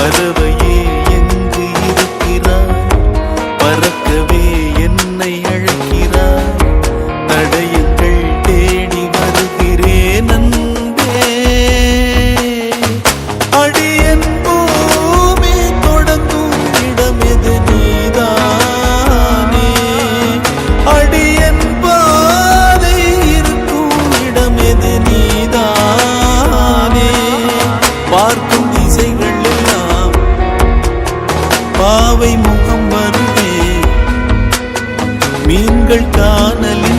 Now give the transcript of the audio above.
பறவையே எங்கு இருக்கிறாய், பறக்கவே என்னை அழைக்கிறாய், தடயங்கள் தேடி வருகிறேன் அன்பே. அடியன் பூமி தொடங்கும் இடமெது நீதானே, அடியன் பாதை இருக்கும் இடமெது நீதானே. பார்க்கும் திசைகள் எல்லாம் பாவை முகம் வருவே, மீன்கள் காணலில்